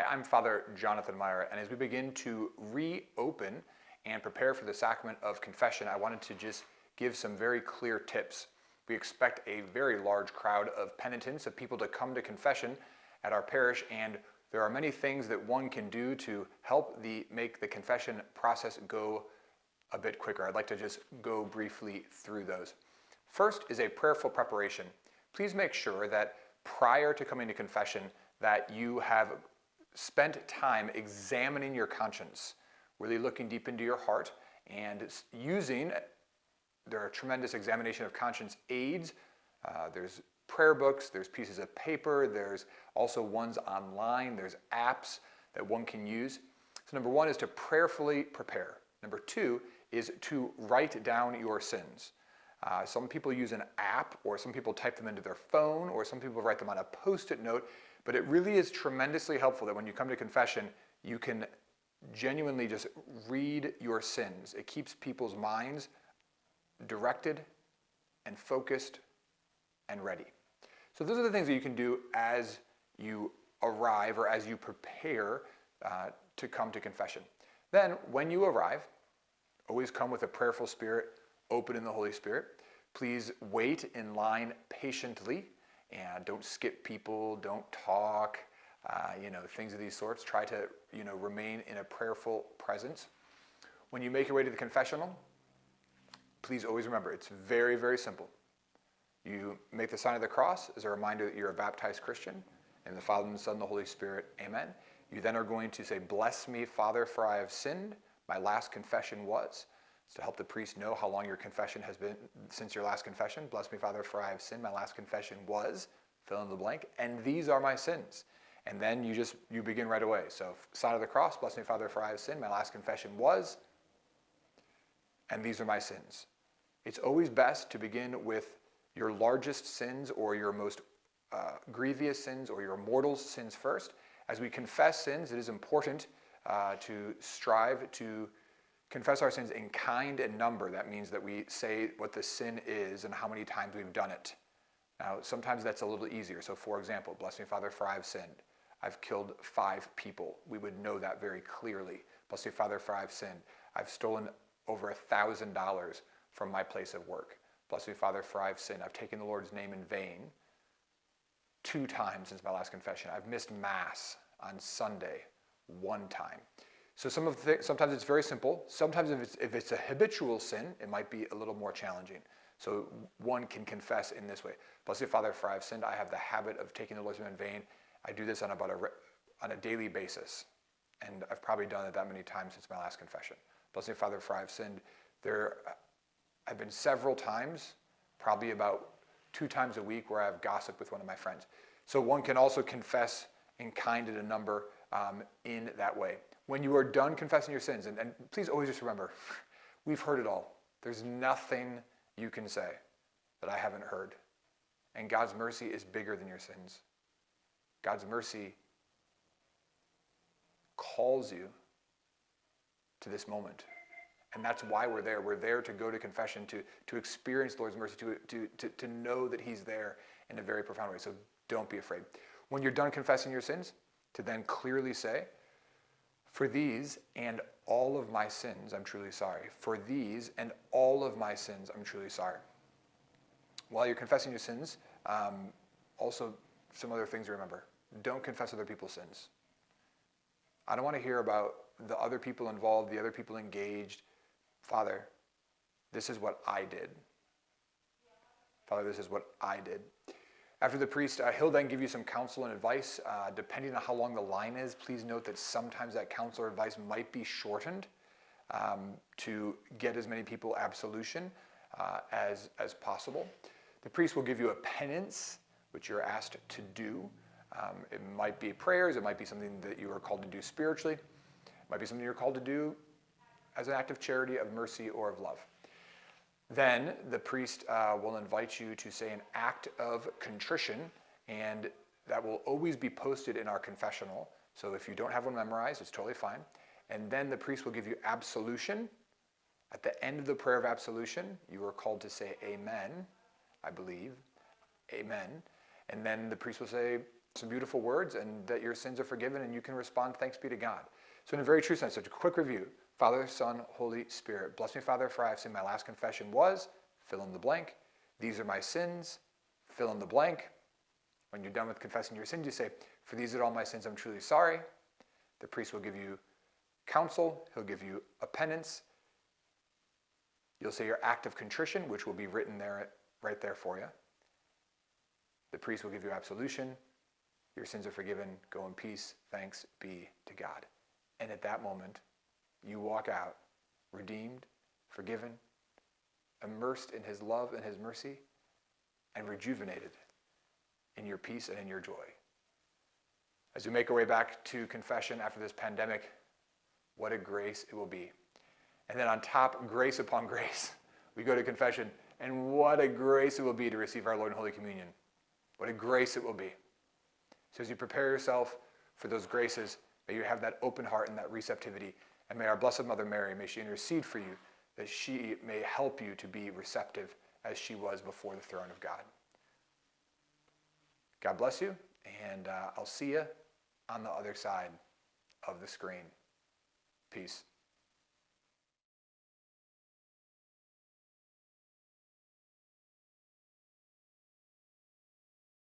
I'm Father Jonathan Meyer, and as we begin to reopen and prepare for the sacrament of confession, I wanted to just give some very clear tips. We expect a very large crowd of penitents, of people to come to confession at our parish, and there are many things that one can do to help make the confession process go a bit quicker. I'd like to just go briefly through those. First is a prayerful preparation. Please make sure that prior to coming to confession that you have spent time examining your conscience, really looking deep into your heart and there are tremendous examination of conscience aids. There's prayer books, there's pieces of paper, there's also ones online, there's apps that one can use. So number one is to prayerfully prepare. Number two is to write down your sins. Some people use an app, or some people type them into their phone, or some people write them on a post-it note, but it really is tremendously helpful that when you come to confession, you can genuinely just read your sins. It keeps people's minds directed and focused and ready. So those are the things that you can do as you arrive or as you prepare to come to confession. Then when you arrive, always come with a prayerful spirit, open in the Holy Spirit. Please wait in line patiently and don't skip people, don't talk, things of these sorts. Try to, remain in a prayerful presence. When you make your way to the confessional, please always remember, it's very, very simple. You make the sign of the cross as a reminder that you're a baptized Christian, in the Father, and the Son, and the Holy Spirit, amen. You then are going to say, "Bless me, Father, for I have sinned. My last confession was." It's to help the priest know how long your confession has been since your last confession. "Bless me, Father, for I have sinned. My last confession was," fill in the blank, "and these are my sins." And then you begin right away. So sign of the cross, "Bless me, Father, for I have sinned. My last confession was, and these are my sins." It's always best to begin with your largest sins or your most grievous sins or your mortal sins first. As we confess sins, it is important to strive to confess our sins in kind and number. That means that we say what the sin is and how many times we've done it. Now, sometimes that's a little easier. So for example, "Bless me, Father, for I have sinned. I've killed 5 people." We would know that very clearly. "Bless me, Father, for I have sinned. I've stolen over $1,000 from my place of work. Bless me, Father, for I have sinned. I've taken the Lord's name in vain 2 times since my last confession. I've missed Mass on Sunday 1 time. So sometimes it's very simple. Sometimes if it's a habitual sin, it might be a little more challenging. So one can confess in this way. "Bless me, Father, for I have sinned. I have the habit of taking the Lord's name in vain. I do this on a daily basis. And I've probably done it that many times since my last confession. Bless me, Father, for I have sinned. There have been several times, probably about 2 times a week, where I've gossiped with one of my friends." So one can also confess in kind and in number in that way. When you are done confessing your sins, and please always just remember, we've heard it all. There's nothing you can say that I haven't heard. And God's mercy is bigger than your sins. God's mercy calls you to this moment. And that's why we're there. We're there to go to confession, to experience the Lord's mercy, to know that He's there in a very profound way. So don't be afraid. When you're done confessing your sins, to then clearly say, "For these and all of my sins, I'm truly sorry. For these and all of my sins, I'm truly sorry." While you're confessing your sins, also some other things to remember. Don't confess other people's sins. I don't want to hear about the other people involved, the other people engaged. "Father, this is what I did. Father, this is what I did." After the priest, he'll then give you some counsel and advice. Depending on how long the line is, please note that sometimes that counsel or advice might be shortened to get as many people absolution as possible. The priest will give you a penance, which you're asked to do. It might be prayers, it might be something that you are called to do spiritually, it might be something you're called to do as an act of charity, of mercy, or of love. Then the priest will invite you to say an act of contrition, and that will always be posted in our confessional. So if you don't have one memorized, it's totally fine. And then the priest will give you absolution. At the end of the prayer of absolution, you are called to say amen, I believe, amen. And then the priest will say, some beautiful words and that your sins are forgiven and you can respond, thanks be to God. So in a very true sense, such a quick review, Father, Son, Holy Spirit. Bless me, Father, for I have sinned. My last confession was, fill in the blank. These are my sins, fill in the blank. When you're done with confessing your sins, you say, for these are all my sins, I'm truly sorry. The priest will give you counsel. He'll give you a penance. You'll say your act of contrition, which will be written there, right there for you. The priest will give you absolution. Your sins are forgiven. Go in peace. Thanks be to God. And at that moment, you walk out redeemed, forgiven, immersed in his love and his mercy, and rejuvenated in your peace and in your joy. As we make our way back to confession after this pandemic, what a grace it will be. And then on top, grace upon grace, we go to confession, and what a grace it will be to receive our Lord in Holy Communion. What a grace it will be. So as you prepare yourself for those graces, may you have that open heart and that receptivity. And may our Blessed Mother Mary, may she intercede for you, that she may help you to be receptive as she was before the throne of God. God bless you, and I'll see you on the other side of the screen. Peace.